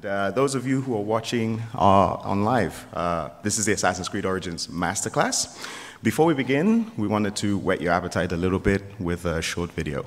And those of you who are watching on live, this is the Assassin's Creed Origins Masterclass. Before we begin, we wanted to whet your appetite a little bit with a short video.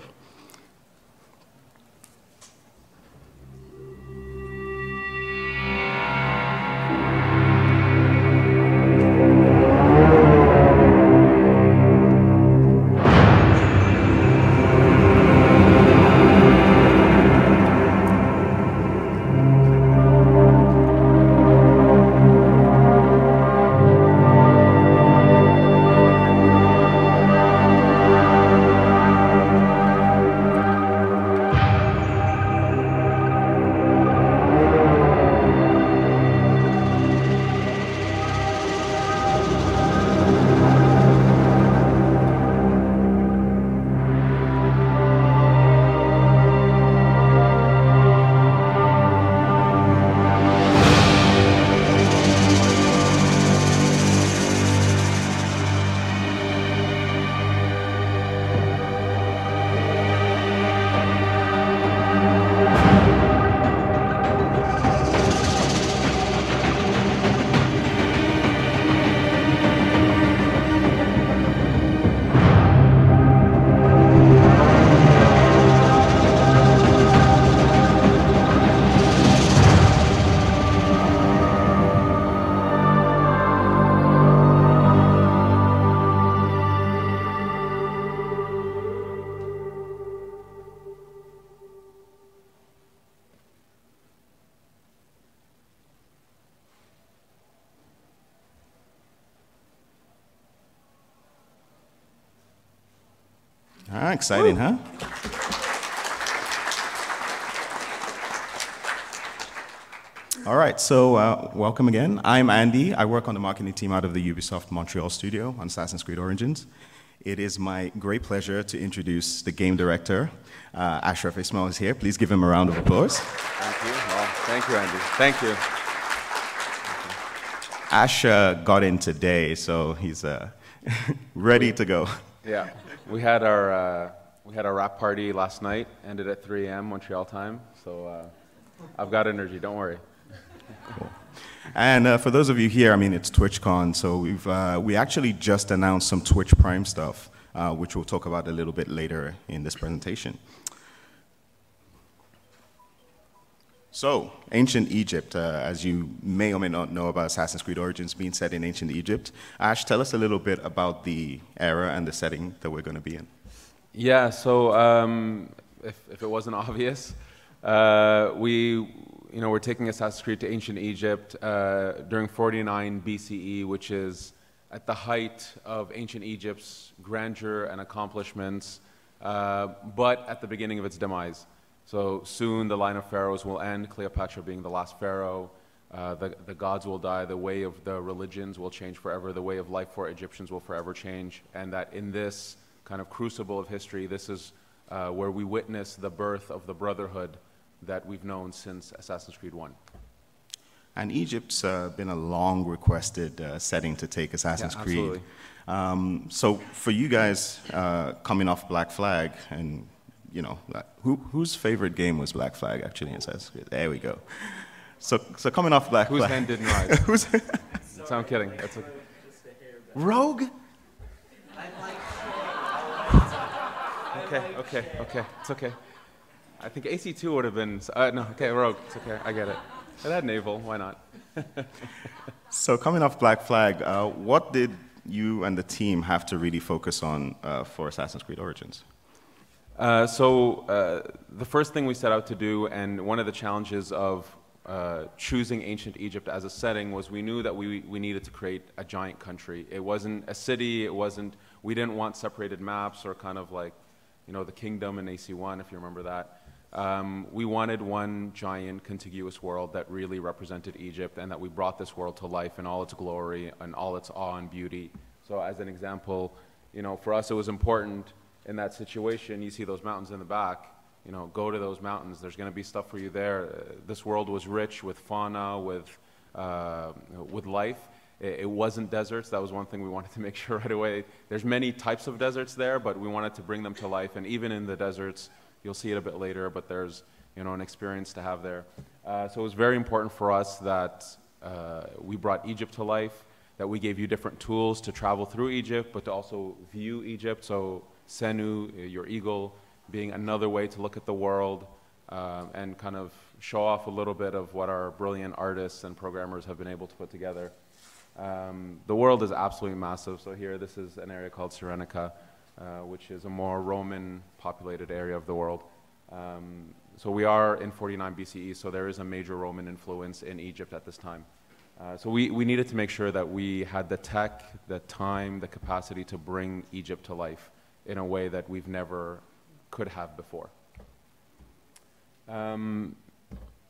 Exciting, huh? All right, so welcome again. I'm Andy. I work on the marketing team out of the Ubisoft Montreal studio on Assassin's Creed Origins. It is my great pleasure to introduce the game director. Ashraf Ismail is here. Please give him a round of applause. Thank you. Well, thank you, Andy. Thank you. Ash got in today, so he's ready to go. Yeah, we had our wrap party last night. Ended at 3 a.m. Montreal time. So I've got energy. Don't worry. Cool. And for those of you here, I mean, it's TwitchCon, so we actually just announced some Twitch Prime stuff, which we'll talk about a little bit later in this presentation. So, ancient Egypt, as you may or may not know about Assassin's Creed Origins being set in ancient Egypt. Ash, tell us a little bit about the era and the setting that we're going to be in. Yeah, so if it wasn't obvious, we're taking Assassin's Creed to ancient Egypt during 49 BCE, which is at the height of ancient Egypt's grandeur and accomplishments, but at the beginning of its demise. So soon the line of pharaohs will end, Cleopatra being the last pharaoh. The gods will die, the way of the religions will change forever, the way of life for Egyptians will forever change, and that in this kind of crucible of history, this is where we witness the birth of the brotherhood that we've known since Assassin's Creed 1. And Egypt's been a long requested setting to take Assassin's Creed. So for you guys coming off Black Flag, and you know, whose favorite game was Black Flag actually in Assassin's Creed? There we go. So coming off Black Flag. Whose hand didn't rise? So I'm kidding. That's okay. Rogue? Okay, it's okay. I think AC2 would have been, no, okay, Rogue, it's okay, I get it. It had naval, why not? So coming off Black Flag, what did you and the team have to really focus on for Assassin's Creed Origins? The first thing we set out to do, and one of the challenges of choosing ancient Egypt as a setting, was we knew that we needed to create a giant country. It wasn't a city, we didn't want separated maps or kind of like, you know, the kingdom in AC1, if you remember that. We wanted one giant contiguous world that really represented Egypt, and that we brought this world to life in all its glory and all its awe and beauty. So as an example, you know, for us it was important in that situation. You see those mountains in the back, you know, go to those mountains. There's going to be stuff for you there. This world was rich with fauna, with life. It wasn't deserts. That was one thing we wanted to make sure right away. There's many types of deserts there, but we wanted to bring them to life. And even in the deserts, you'll see it a bit later, but there's you know, an experience to have there. So it was very important for us that we brought Egypt to life, that we gave you different tools to travel through Egypt, but to also view Egypt. So Senu, your eagle, being another way to look at the world and kind of show off a little bit of what our brilliant artists and programmers have been able to put together. The world is absolutely massive. So here, this is an area called Cyrenaica, which is a more Roman populated area of the world. So we are in 49 BCE, so there is a major Roman influence in Egypt at this time. So we needed to make sure that we had the tech, the time, the capacity to bring Egypt to life in a way that we've never could have before.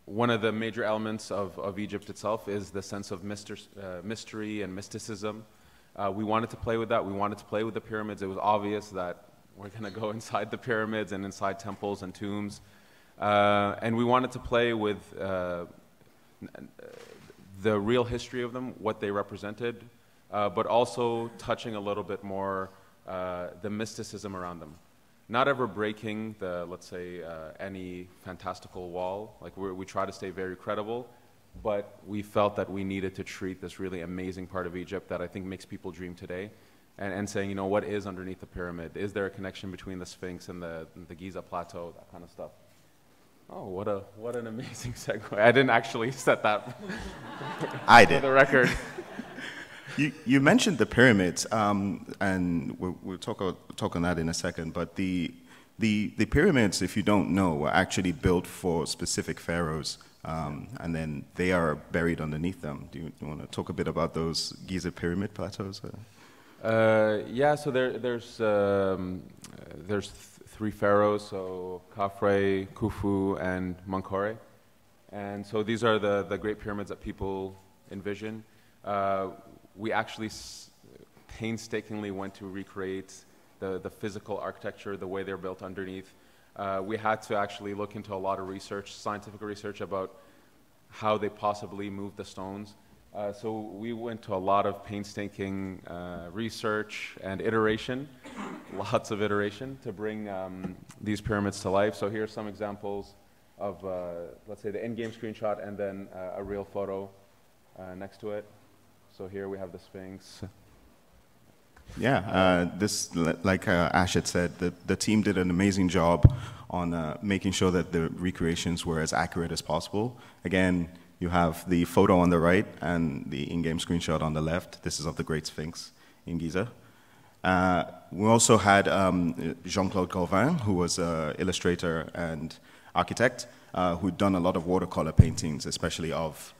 One of the major elements of Egypt itself is the sense of mystery and mysticism. We wanted to play with that. We wanted to play with the pyramids. It was obvious that we're going to go inside the pyramids and inside temples and tombs. And we wanted to play with the real history of them, what they represented, but also touching a little bit more the mysticism around them. Not ever breaking the, let's say, any fantastical wall. Like we try to stay very credible, but we felt that we needed to treat this really amazing part of Egypt that I think makes people dream today, and saying, you know, what is underneath the pyramid? Is there a connection between the Sphinx and the Giza Plateau? That kind of stuff. Oh, what an amazing segue. I didn't actually set that. I did. For the record. You mentioned the pyramids, and we'll talk on that in a second. But the pyramids, if you don't know, were actually built for specific pharaohs, and then they are buried underneath them. Do you want to talk a bit about those Giza pyramid plateaus? Yeah. So there's three pharaohs, so Khafre, Khufu, and Menkaure. And so these are the great pyramids that people envision. We actually painstakingly went to recreate the physical architecture, the way they're built underneath. We had to actually look into a lot of research, scientific research about how they possibly moved the stones. So we went to a lot of painstaking research and iteration, lots of iteration, to bring these pyramids to life. So here are some examples of, let's say, the in-game screenshot and then a real photo next to it. So here we have the Sphinx. Yeah, this, like Ash had said, the team did an amazing job on making sure that the recreations were as accurate as possible. Again, you have the photo on the right and the in-game screenshot on the left. This is of the Great Sphinx in Giza. We also had Jean-Claude Calvin, who was an illustrator and architect, who'd done a lot of watercolor paintings, especially of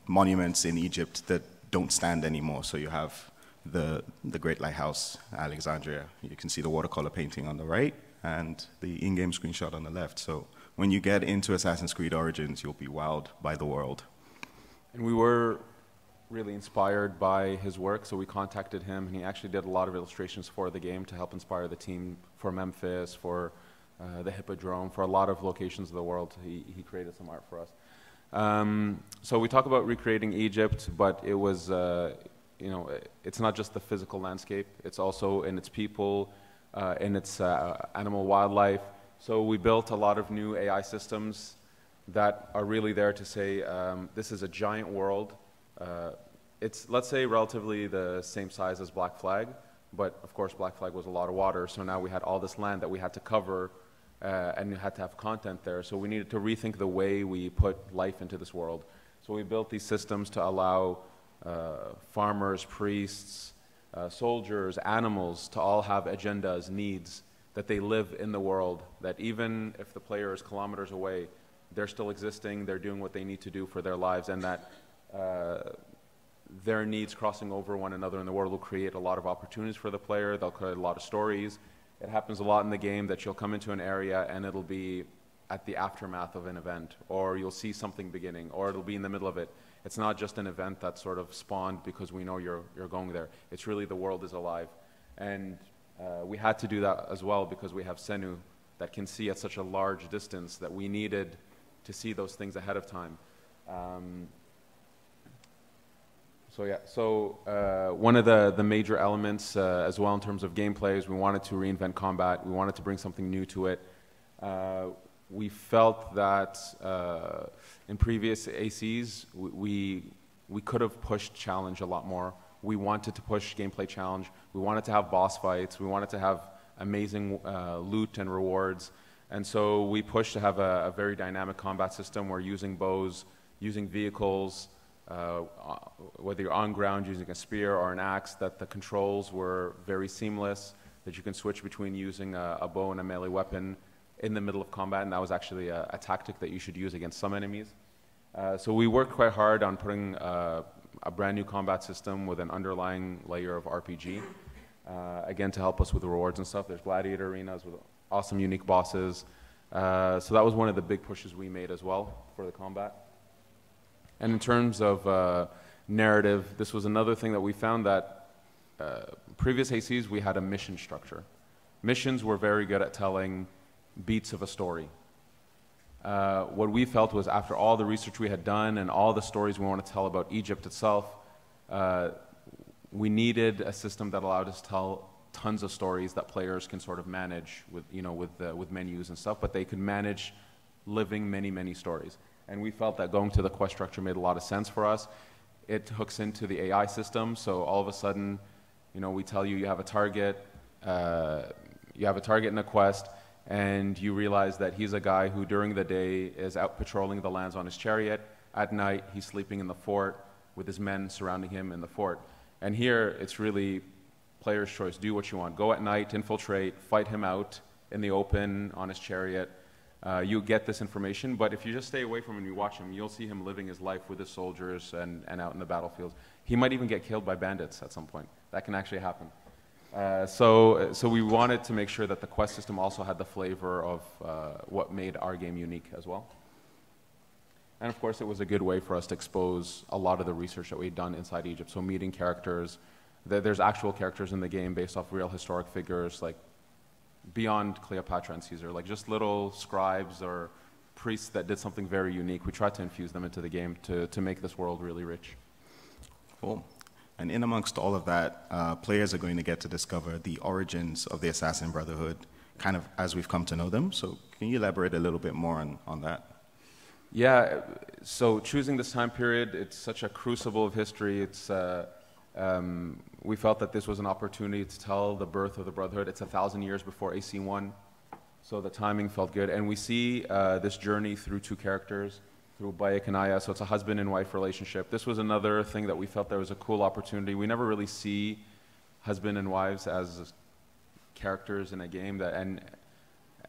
monuments in Egypt that don't stand anymore. So you have the Great Lighthouse, Alexandria. You can see the watercolor painting on the right and the in-game screenshot on the left. So when you get into Assassin's Creed Origins, you'll be wowed by the world. And we were really inspired by his work, so we contacted him, and he actually did a lot of illustrations for the game to help inspire the team for Memphis, for the Hippodrome, for a lot of locations of the world. He created some art for us. So we talk about recreating Egypt, but it was, you know, it's not just the physical landscape, it's also in its people, in its animal wildlife. So we built a lot of new AI systems that are really there to say, this is a giant world. It's, let's say, relatively the same size as Black Flag, but of course Black Flag was a lot of water, so now we had all this land that we had to cover, and you had to have content there. So we needed to rethink the way we put life into this world. So we built these systems to allow farmers, priests, soldiers, animals to all have agendas, needs, that they live in the world, that even if the player is kilometers away, they're still existing, they're doing what they need to do for their lives, and that their needs crossing over one another in the world will create a lot of opportunities for the player, they'll create a lot of stories. It happens a lot in the game that you'll come into an area and it'll be at the aftermath of an event, or you'll see something beginning, or it'll be in the middle of it. It's not just an event that sort of spawned because we know you're going there. It's really the world is alive. And we had to do that as well because we have Senu that can see at such a large distance that we needed to see those things ahead of time. One of the major elements as well in terms of gameplay is we wanted to reinvent combat. We wanted to bring something new to it. we felt that in previous ACs, we could have pushed challenge a lot more. We wanted to push gameplay challenge. We wanted to have boss fights. We wanted to have amazing loot and rewards. And so we pushed to have a very dynamic combat system. We're using bows, using vehicles, whether you're on ground using a spear or an axe, that the controls were very seamless, that you can switch between using a bow and a melee weapon in the middle of combat, and that was actually a tactic that you should use against some enemies. So we worked quite hard on putting a brand new combat system with an underlying layer of RPG, again, to help us with the rewards and stuff. There's gladiator arenas with awesome unique bosses. So that was one of the big pushes we made as well for the combat. And in terms of narrative, this was another thing that we found that previous ACs, we had a mission structure. Missions were very good at telling beats of a story. What we felt was, after all the research we had done and all the stories we want to tell about Egypt itself, we needed a system that allowed us to tell tons of stories that players can sort of manage with, with menus and stuff, but they could manage living many stories. And we felt that going to the quest structure made a lot of sense for us. It hooks into the AI system, so all of a sudden, we tell you have a target, in a quest, and you realize that he's a guy who during the day is out patrolling the lands on his chariot. At night, he's sleeping in the fort with his men surrounding him in the fort. And here, it's really player's choice. Do what you want. Go at night, infiltrate, fight him out in the open on his chariot. You get this information, but if you just stay away from him and you watch him, you'll see him living his life with his soldiers and out in the battlefields. He might even get killed by bandits at some point. That can actually happen. So we wanted to make sure that the quest system also had the flavor of what made our game unique as well. And of course, it was a good way for us to expose a lot of the research that we'd done inside Egypt. So meeting characters, there's actual characters in the game based off real historic figures, like beyond Cleopatra and Caesar, like just little scribes or priests that did something very unique. We tried to infuse them into the game to make this world really rich. Cool. And in amongst all of that, players are going to get to discover the origins of the Assassin Brotherhood, kind of as we've come to know them. So can you elaborate a little bit more on that? Yeah, so choosing this time period, it's such a crucible of history. It's, we felt that this was an opportunity to tell the birth of the Brotherhood. It's 1,000 years before AC1, so the timing felt good. And we see this journey through two characters, through Bayek and Aya, so it's a husband and wife relationship. This was another thing that we felt there was a cool opportunity. We never really see husband and wives as characters in a game, and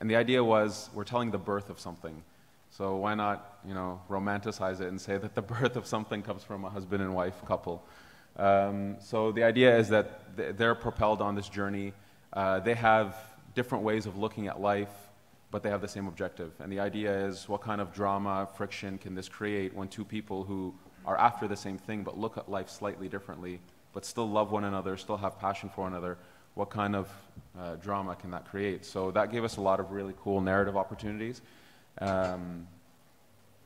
the idea was we're telling the birth of something. So why not, romanticize it and say that the birth of something comes from a husband and wife couple. So the idea is that they're propelled on this journey. They have different ways of looking at life, but they have the same objective. And the idea is, what kind of drama, friction can this create when two people who are after the same thing but look at life slightly differently, but still love one another, still have passion for one another? What kind of drama can that create? So that gave us a lot of really cool narrative opportunities. And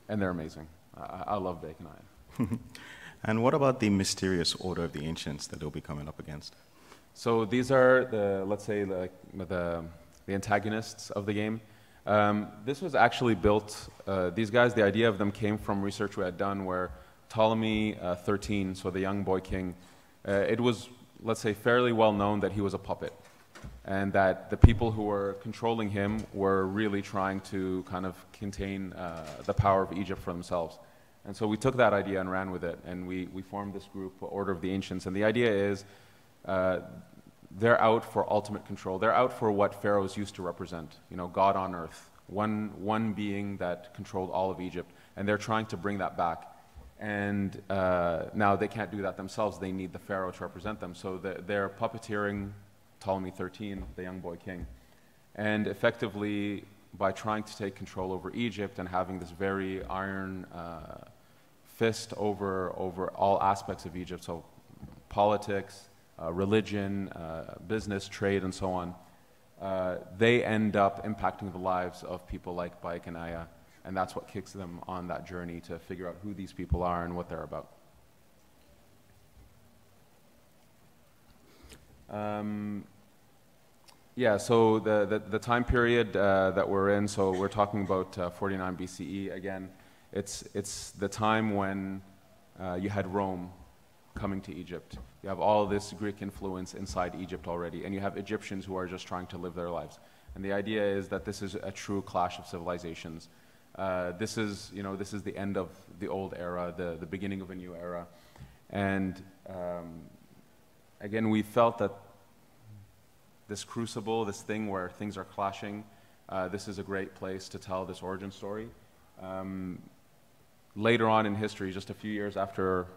they're amazing. I love Bayek and Aya. And what about the mysterious Order of the Ancients that they'll be coming up against? So these are let's say, the antagonists of the game. This was actually built, these guys, the idea of them came from research we had done where Ptolemy 13, so the young boy king, it was, let's say, fairly well known that he was a puppet, and that the people who were controlling him were really trying to kind of contain the power of Egypt for themselves. And so we took that idea and ran with it, and we formed this group, Order of the Ancients. And the idea is they're out for ultimate control. They're out for what pharaohs used to represent, God on earth, one being that controlled all of Egypt. And they're trying to bring that back. And now they can't do that themselves. They need the pharaoh to represent them. So they're puppeteering Ptolemy 13, the young boy king. And effectively, by trying to take control over Egypt and having this very iron fist over all aspects of Egypt, so politics, religion, business, trade, and so on, they end up impacting the lives of people like Bayek and Aya, and that's what kicks them on that journey to figure out who these people are and what they're about. Yeah, so the time period that we're in, so we're talking about 49 BCE again. It's the time when you had Rome coming to Egypt. You have all this Greek influence inside Egypt already, and you have Egyptians who are just trying to live their lives. And the idea is that this is a true clash of civilizations. This is the end of the old era, the beginning of a new era. And again, we felt that this crucible, this thing where things are clashing, this is a great place to tell this origin story. Later on in history, just a few years after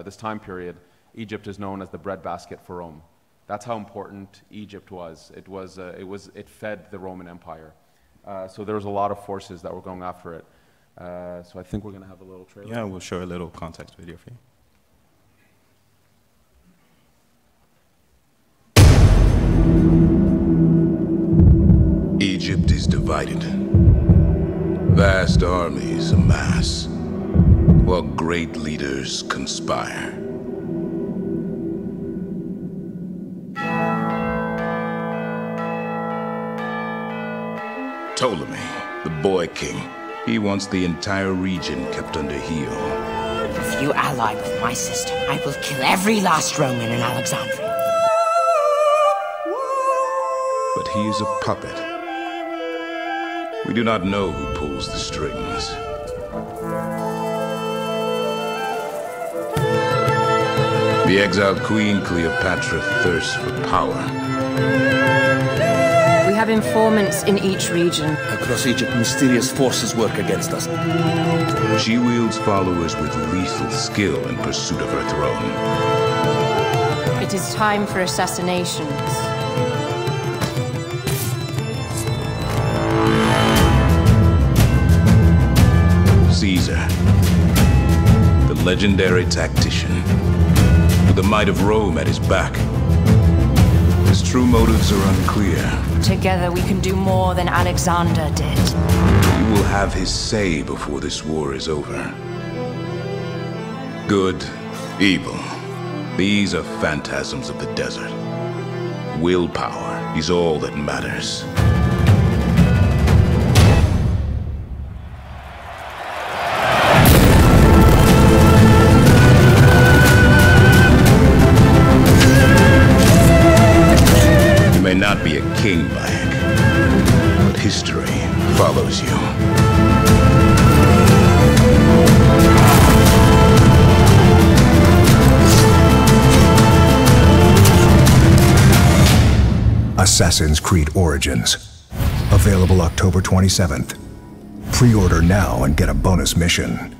this time period, Egypt is known as the breadbasket for Rome. That's how important Egypt was. It fed the Roman Empire. So there was a lot of forces that were going after it. So I think we're going to have a little trailer. Yeah, we'll show a little context video for you. Egypt is divided. Vast armies amass, while great leaders conspire. Ptolemy, the boy king, he wants the entire region kept under heel. If you ally with my system, I will kill every last Roman in Alexandria. But he is a puppet. We do not know who pulls the strings. The exiled queen Cleopatra thirsts for power. We have informants in each region. Across Egypt, mysterious forces work against us. She wields followers with lethal skill in pursuit of her throne. It is time for assassinations. Caesar, the legendary tactician, with the might of Rome at his back. His true motives are unclear. Together we can do more than Alexander did. He will have his say before this war is over. Good, evil, these are phantasms of the desert. Willpower is all that matters. You may not be a king, Bayek, but history follows you. Assassin's Creed Origins. Available October 27th. Pre-order now and get a bonus mission.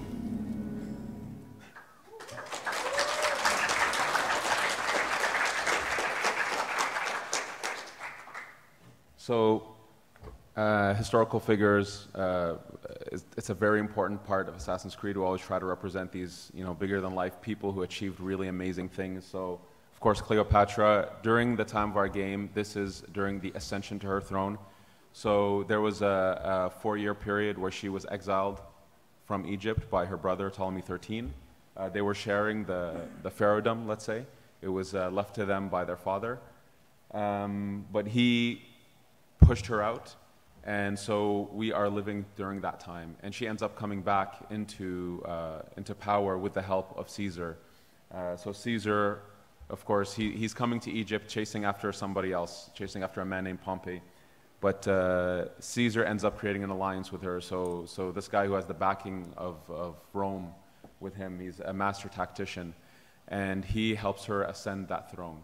So, historical figures, it's a very important part of Assassin's Creed. We always try to represent these, bigger-than-life people who achieved really amazing things. So, of course, Cleopatra, during the time of our game, this is during the ascension to her throne. So there was a 4-year period where she was exiled from Egypt by her brother, Ptolemy XIII. They were sharing the pharaohdom, let's say. It was left to them by their father. But he pushed her out, and so we are living during that time. And she ends up coming back into power with the help of Caesar. So Caesar, of course, he's coming to Egypt chasing after somebody else, chasing after a man named Pompey. But Caesar ends up creating an alliance with her. So this guy who has the backing of Rome with him, he's a master tactician, and he helps her ascend that throne.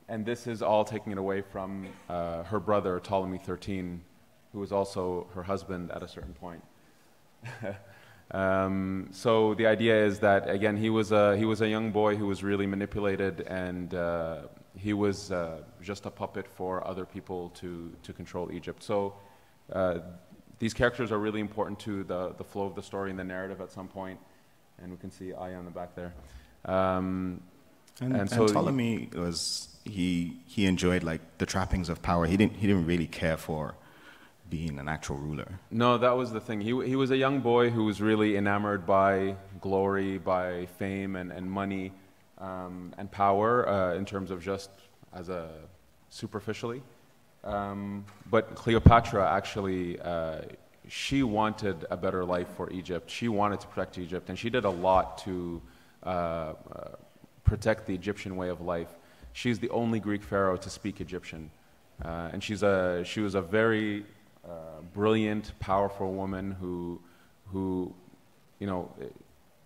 And this is all taking it away from her brother, Ptolemy XIII, who was also her husband at a certain point. So the idea is that, again, he was a young boy who was really manipulated, and he was just a puppet for other people to control Egypt. So these characters are really important to the flow of the story and the narrative at some point. And we can see Aya in the back there. And Ptolemy he enjoyed like the trappings of power. He didn't really care for being an actual ruler. No, that was the thing. He was a young boy who was really enamored by glory, by fame and money and power in terms of just as a superficially. But Cleopatra actually, she wanted a better life for Egypt. She wanted to protect Egypt, and she did a lot to protect the Egyptian way of life. She's the only Greek pharaoh to speak Egyptian. And she was a very brilliant, powerful woman who, you know,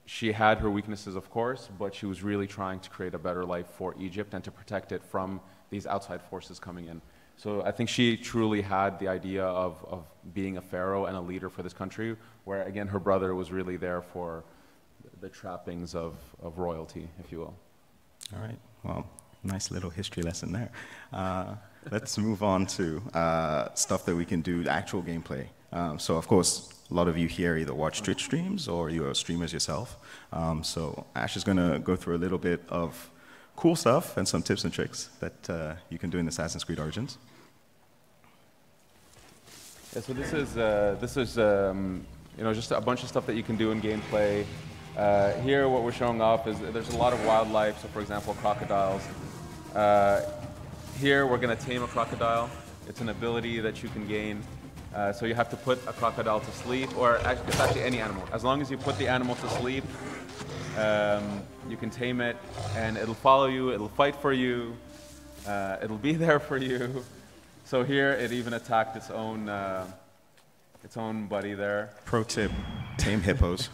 she had her weaknesses, of course, but she was really trying to create a better life for Egypt and to protect it from these outside forces coming in. So I think she truly had the idea of being a pharaoh and a leader for this country, where, again, her brother was really there for the trappings of royalty, if you will. All right. Well, nice little history lesson there. Let's move on to stuff that we can do, actual gameplay. So, of course, a lot of you here either watch Twitch streams or you are streamers yourself. So Ash is going to go through a little bit of cool stuff and some tips and tricks that you can do in Assassin's Creed Origins. Yeah, so this is you know, just a bunch of stuff that you can do in gameplay. Here, what we're showing off is there's a lot of wildlife. So, for example, crocodiles. Here, we're going to tame a crocodile. It's an ability that you can gain. So you have to put a crocodile to sleep, or it's actually any animal. As long as you put the animal to sleep, you can tame it, and it'll follow you, it'll fight for you, it'll be there for you. So here, it even attacked its own buddy there. Pro tip, tame hippos.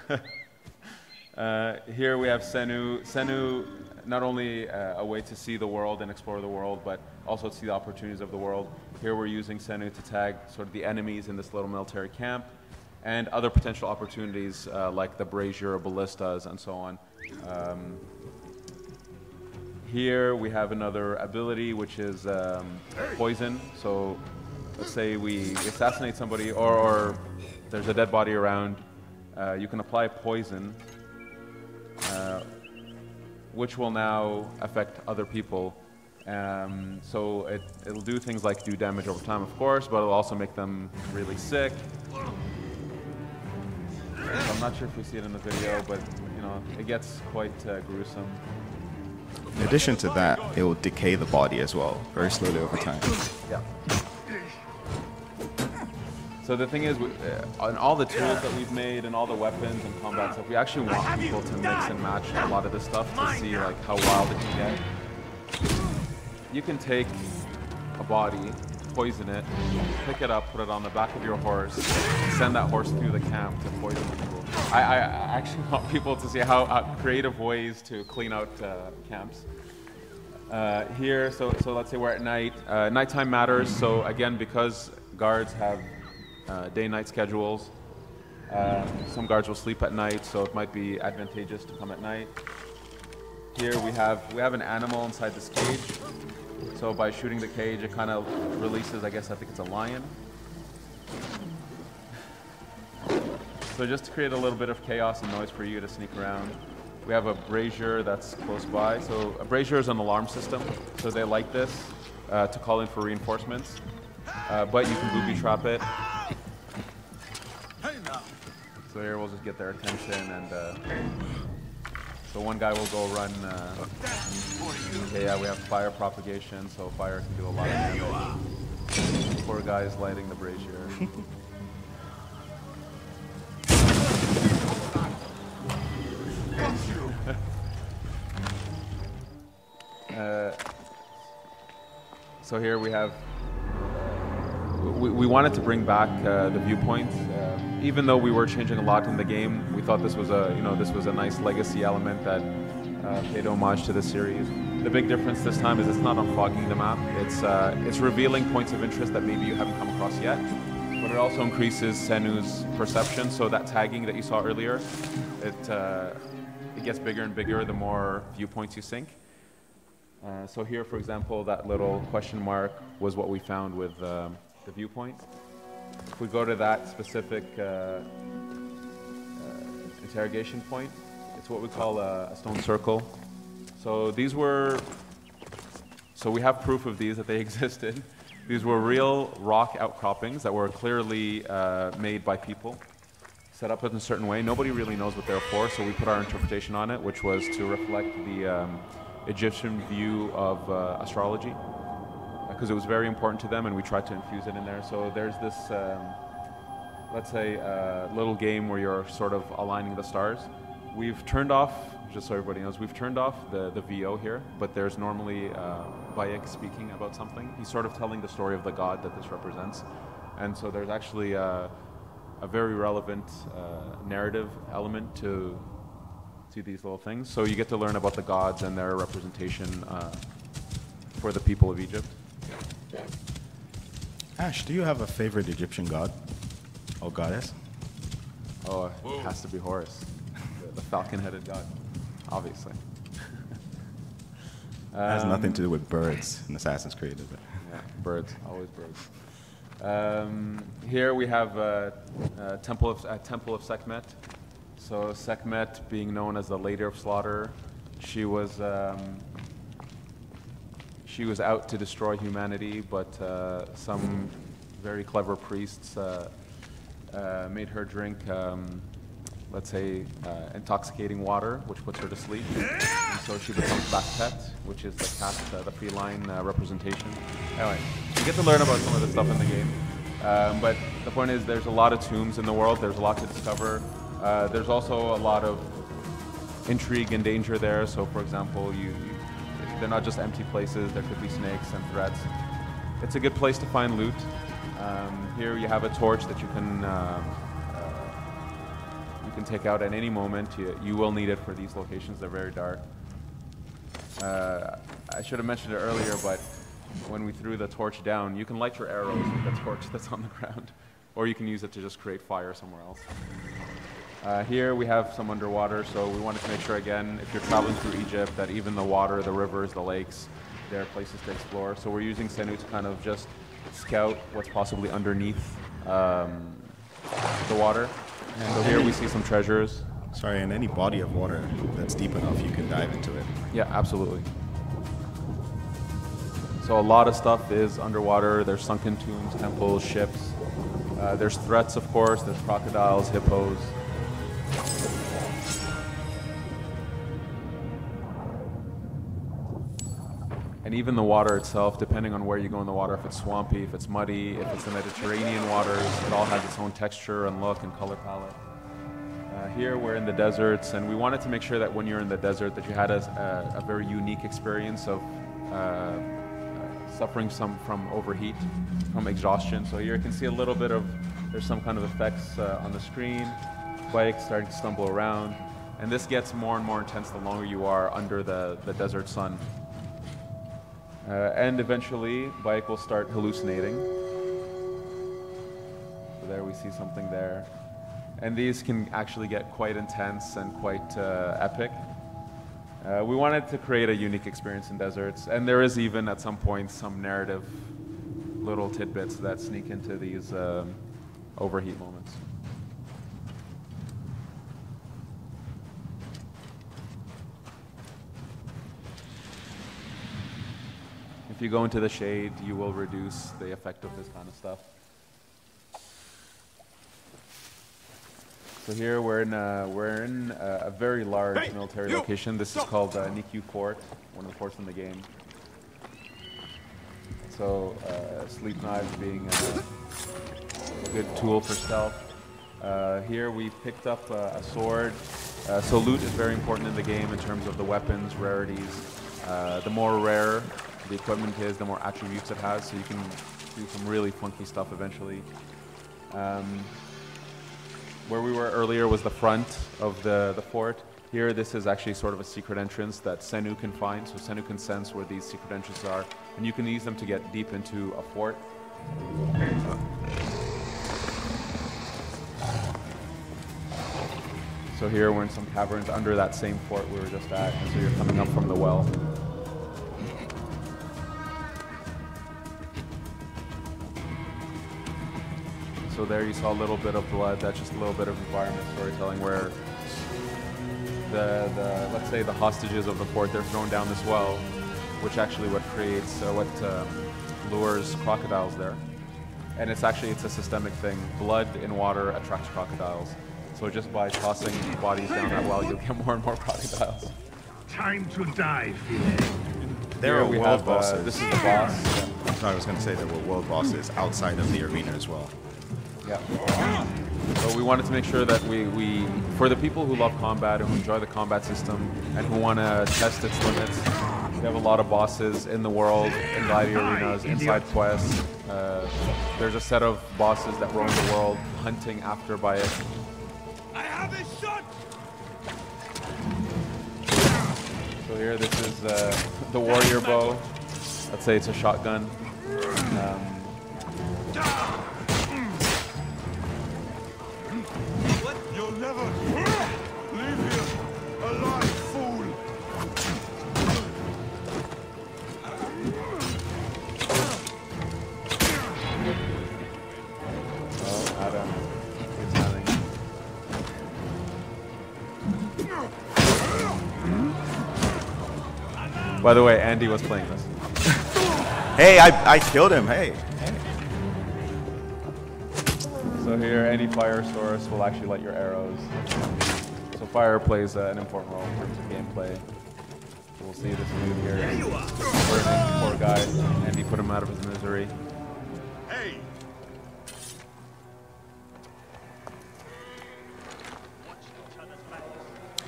Here we have Senu. Senu, not only a way to see the world and explore the world, but also to see the opportunities of the world. Here we're using Senu to tag sort of the enemies in this little military camp and other potential opportunities like the brazier, ballistas, and so on. Here we have another ability, which is poison. So let's say we assassinate somebody, or there's a dead body around. You can apply poison, which will now affect other people. So it'll do things like do damage over time, of course, but it'll also make them really sick. So I'm not sure if we see it in the video, but you know, it gets quite gruesome. In addition to that, it will decay the body as well, very slowly over time. Yeah. So the thing is, on all the tools that we've made and all the weapons and combat stuff, we actually want people to mix and match a lot of this stuff to see like how wild it can get. You can take a body, poison it, pick it up, put it on the back of your horse, and send that horse through the camp to poison people. I actually want people to see how creative ways to clean out camps. Here, so let's say we're at night. Nighttime matters, so again, because guards have day-night schedules, some guards will sleep at night, so it might be advantageous to come at night. Here we have an animal inside this cage. So by shooting the cage, it kind of releases, I guess, I think it's a lion. So just to create a little bit of chaos and noise for you to sneak around. We have a brazier that's close by. So a brazier is an alarm system. So they like this to call in for reinforcements. But you can booby trap it. So here we'll just get their attention, and so one guy will go run. Okay, yeah, we have fire propagation, so fire can do a lot of damage. Poor guy is lighting the brazier. So here we have. We wanted to bring back the viewpoints. Even though we were changing a lot in the game, we thought this was a nice legacy element that paid homage to the series. The big difference this time is it's not unfogging the map. It's revealing points of interest that maybe you haven't come across yet, but it also increases Senu's perception. So that tagging that you saw earlier, it gets bigger and bigger the more viewpoints you sync. So here, for example, that little question mark was what we found with the viewpoint. If we go to that specific interrogation point, it's what we call a stone circle. So we have proof of these, that they existed. These were real rock outcroppings that were clearly made by people, set up in a certain way. Nobody really knows what they're for, so we put our interpretation on it, which was to reflect Egyptian view of astrology, because it was very important to them, and we tried to infuse it in there. So there's this, let's say, little game where you're sort of aligning the stars. We've turned off, just so everybody knows, we've turned off the VO here, but there's normally Bayek speaking about something. He's sort of telling the story of the god that this represents. And so there's actually a very relevant narrative element to these little things. So you get to learn about the gods and their representation for the people of Egypt. Ash, do you have a favorite Egyptian god or goddess? Oh, it has to be Horus, the falcon-headed god, obviously. It has nothing to do with birds in Assassin's Creed, is it? Yeah, birds, always birds. Here we have a temple of Sekhmet. So Sekhmet, being known as the Lady of Slaughter, she was out to destroy humanity, but some very clever priests made her drink, let's say, intoxicating water, which puts her to sleep. And so she becomes Bastet, which is the cat, the feline representation. Anyway, you get to learn about some of the stuff in the game. But the point is, there's a lot of tombs in the world. There's a lot to discover. There's also a lot of intrigue and danger there. So, for example, they're not just empty places. There could be snakes and threats. It's a good place to find loot. Here you have a torch that you can take out at any moment. You will need it for these locations. They're very dark. I should have mentioned it earlier, but when we threw the torch down, you can light your arrows with the torch that's on the ground, or you can use it to just create fire somewhere else. Here we have some underwater, so we wanted to make sure, again, if you're traveling through Egypt, that even the water, the rivers, the lakes, there are places to explore. So we're using Senu to kind of just scout what's possibly underneath the water. And so here we see some treasures. Sorry, in any body of water that's deep enough, you can dive into it. Yeah, absolutely. So a lot of stuff is underwater. There's sunken tombs, temples, ships. There's threats, of course. There's crocodiles, hippos. And even the water itself, depending on where you go in the water, if it's swampy, if it's muddy, if it's the Mediterranean waters, it all has its own texture and look and color palette. Here we're in the deserts, and we wanted to make sure that when you're in the desert that you had a very unique experience of suffering from overheat, from exhaustion. So here you can see a little bit of, there's some kind of effects on the screen, bikes starting to stumble around, and this gets more and more intense the longer you are under the desert sun. And eventually, bike will start hallucinating. So there we see something there. And these can actually get quite intense and quite epic. We wanted to create a unique experience in deserts, and there is even at some point some narrative little tidbits that sneak into these overheat moments. If you go into the shade, you will reduce the effect of this kind of stuff. So here we're in a very large military location. This is called Nikyu Fort, one of the forts in the game. So sleep knives being a good tool for stealth. Here we picked up a sword. So loot is very important in the game in terms of the weapons, rarities. The more rare the equipment is, the more attributes it has, so you can do some really funky stuff eventually. Where we were earlier was the front of the fort. Here, this is actually sort of a secret entrance that Senu can find, so Senu can sense where these secret entrances are, and you can use them to get deep into a fort. So here we're in some caverns under that same fort we were just at, and so you're coming up from the well. So there you saw a little bit of blood. That's just a little bit of environment storytelling where let's say the hostages of the fort, they're thrown down this well, which actually what creates, lures crocodiles there. And it's a systemic thing. Blood in water attracts crocodiles. So just by tossing bodies down that well, you'll get more and more crocodiles. time to die, Phil. There are world bosses. This is the boss. I was going to say there were world bosses outside of the arena as well. Yeah. So we wanted to make sure that we for the people who love combat and who enjoy the combat system and who want to test its limits, we have a lot of bosses in the world, in gladiator arenas, inside quests. There's a set of bosses that roam the world, hunting after by it. I have a shot. So here, this is the warrior bow. Let's say it's a shotgun. You'll never leave here alive, fool. Oh, Adam. Good timing. By the way, Andy was playing this. Hey, I killed him. Hey. So here, any fire source will actually light your arrows. So fire plays an important role in terms of gameplay. We'll see this dude here. Burning, poor guy. Andy put him out of his misery. Hey.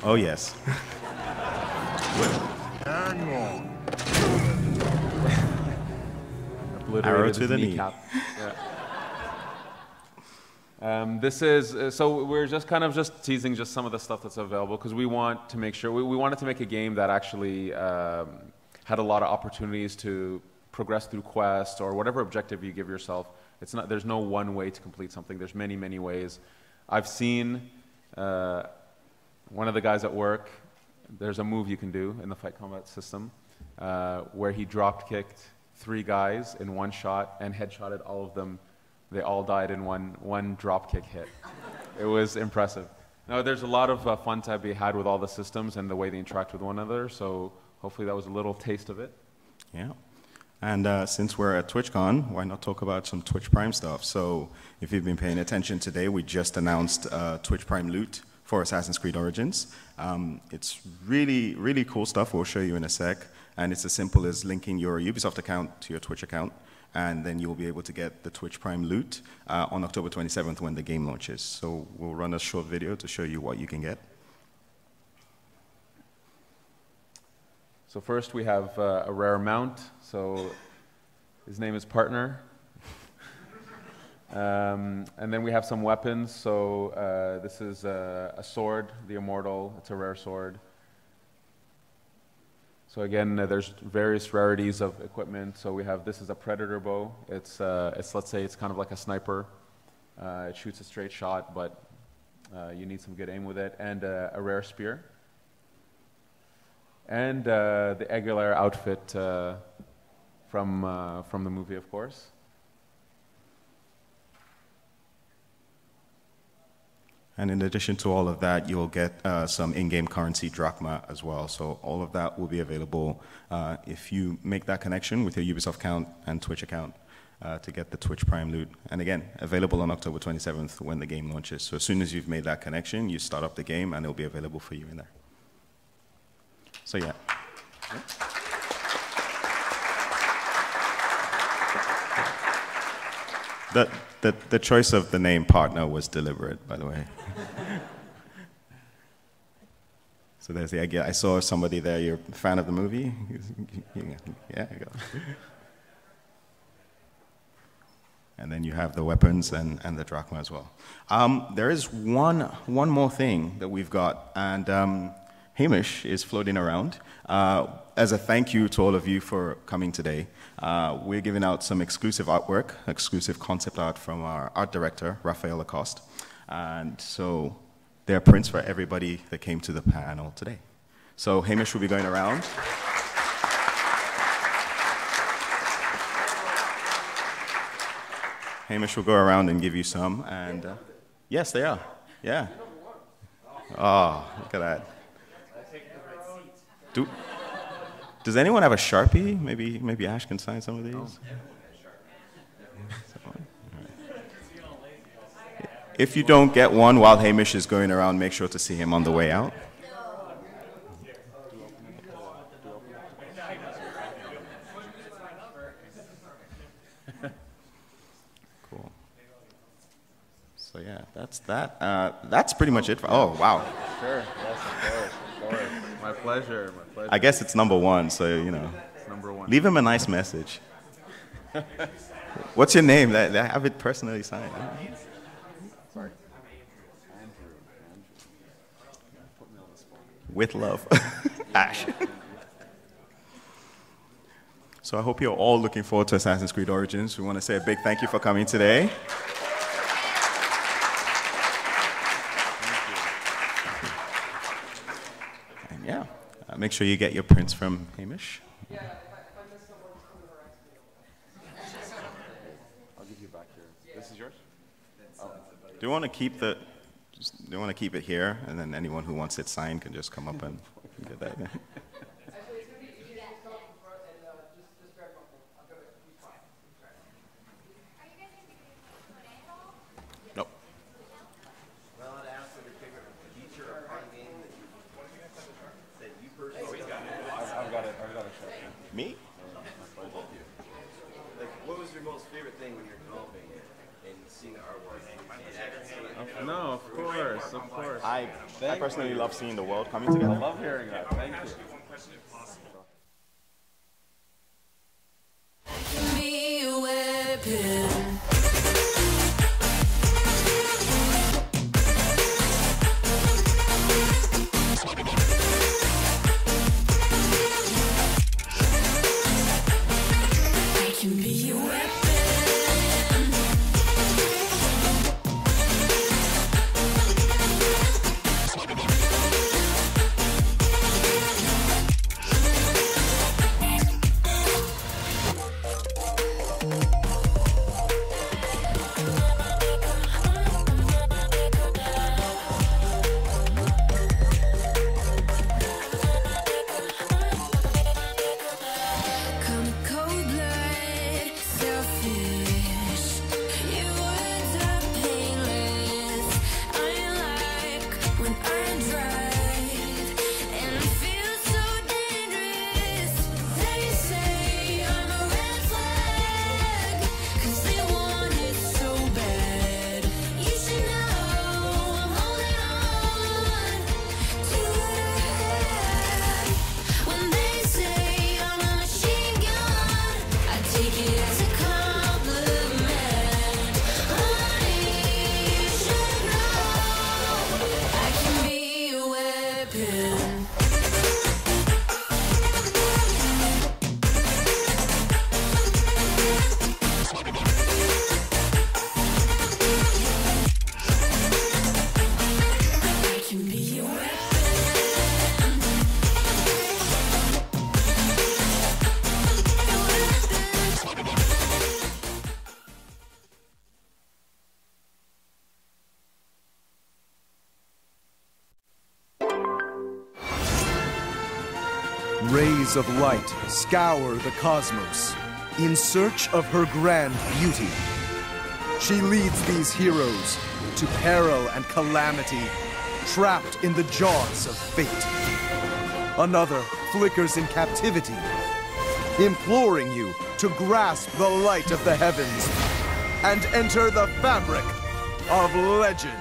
Oh, yes. Hang on. Obliterated to his the knee. kneecap. Yeah. This is so we're just teasing just some of the stuff that's available because we want to make sure we wanted to make a game that actually had a lot of opportunities to progress through quests or whatever objective you give yourself. It's not there's no one way to complete something. There's many ways. I've seen one of the guys at work. There's a move you can do in the fight combat system where he drop kicked 3 guys in one shot and headshotted all of them. They all died in one drop kick hit. It was impressive. Now, there's a lot of fun to be had with all the systems and the way they interact with one another, so hopefully that was a little taste of it. Yeah. And since we're at TwitchCon, why not talk about some Twitch Prime stuff? So if you've been paying attention today, we just announced Twitch Prime loot for Assassin's Creed Origins. It's really cool stuff we'll show you in a sec. And it's as simple as linking your Ubisoft account to your Twitch account. And then you'll be able to get the Twitch Prime loot on October 27th when the game launches. So we'll run a short video to show you what you can get. So first we have a rare mount. So his name is Partner. And then we have some weapons. So this is a sword, the Immortal. It's a rare sword. So again, there's various rarities of equipment. So we have, this is a Predator bow. It's let's say it's kind of like a sniper. It shoots a straight shot, but you need some good aim with it. And a rare spear. And the Aguilar outfit from the movie, of course. And in addition to all of that, you'll get some in-game currency drachma as well. So all of that will be available if you make that connection with your Ubisoft account and Twitch account to get the Twitch Prime loot. And again, available on October 27th when the game launches. So as soon as you've made that connection, you start up the game and it'll be available for you in there. So yeah. The choice of the name Partner was deliberate, by the way. So there's the idea. I saw somebody there, you're a fan of the movie? Yeah, you go. And then you have the weapons and the drachma as well. There is one more thing that we've got, and Hamish is floating around. As a thank you to all of you for coming today, we're giving out some exclusive artwork, exclusive concept art from our art director, Raphael Lacoste. And so there are prints for everybody that came to the panel today. So Hamish will be going around. Hamish will go around and give you some. And yes, they are. Yeah. Oh, look at that. Does anyone have a Sharpie? Maybe Ash can sign some of these. If you don't get one while Hamish is going around, make sure to see him on the way out. Cool. So yeah, that's that. That's pretty much it. Oh, wow. Sure. Yes, of course. My pleasure. My pleasure. I guess it's #1, so, you know. It's #1. Leave him a nice message. What's your name? I have it personally signed. Sorry. With love. Ash. So I hope you're all looking forward to Assassin's Creed Origins. We want to say a big thank you for coming today. And yeah, make sure you get your prints from Hamish. I'll give you back here. This is yours? Oh. Do you want to keep the? Do you want to keep it here, and then anyone who wants it signed can just come up and get that? Nope. I've got it. Me? Like, what was your most favorite thing when you're developing it and seeing the artwork? No, of course. I personally love seeing the world coming together. I love hearing that. Thank you. Be a weapon. I can be a weapon. Come cold blood, selfish. Your words are painless. I like when I drive and feel so dangerous. They say I'm a red flag 'cause they want it so bad. You should know I'm holding on to what I had. When they say I'm a machine gun, I take it as a compliment. Honey, you should know I can be a weapon. I can be a weapon. Rays of light scour the cosmos in search of her grand beauty. She leads these heroes to peril and calamity, trapped in the jaws of fate. Another flickers in captivity, imploring you to grasp the light of the heavens and enter the fabric of legend.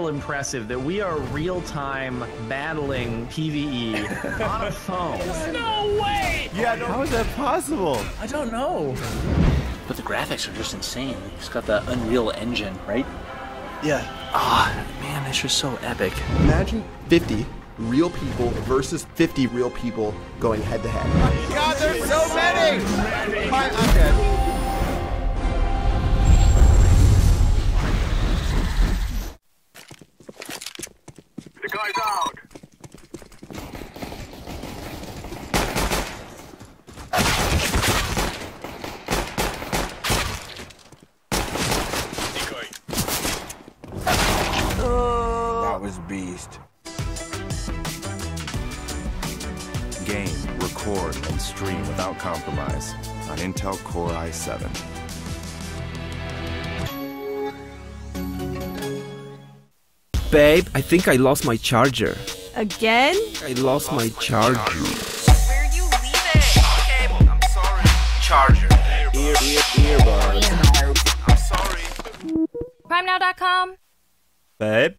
Impressive that we are real-time battling PvE on a phone. No way! Yeah, no. How is that possible? I don't know. But the graphics are just insane. It's got the Unreal Engine, right? Yeah. Ah, man, it's just so epic. Imagine 50 real people versus 50 real people going head to head. God, there's so many! I'm dead. The guy's out. beast. Game, record, and stream without compromise on Intel Core i7. Babe, I think I lost my charger. Again? I lost my charger. Where'd you leave it? Cable. I'm sorry. Charger. Earbuds. I'm sorry. PrimeNow.com. Babe?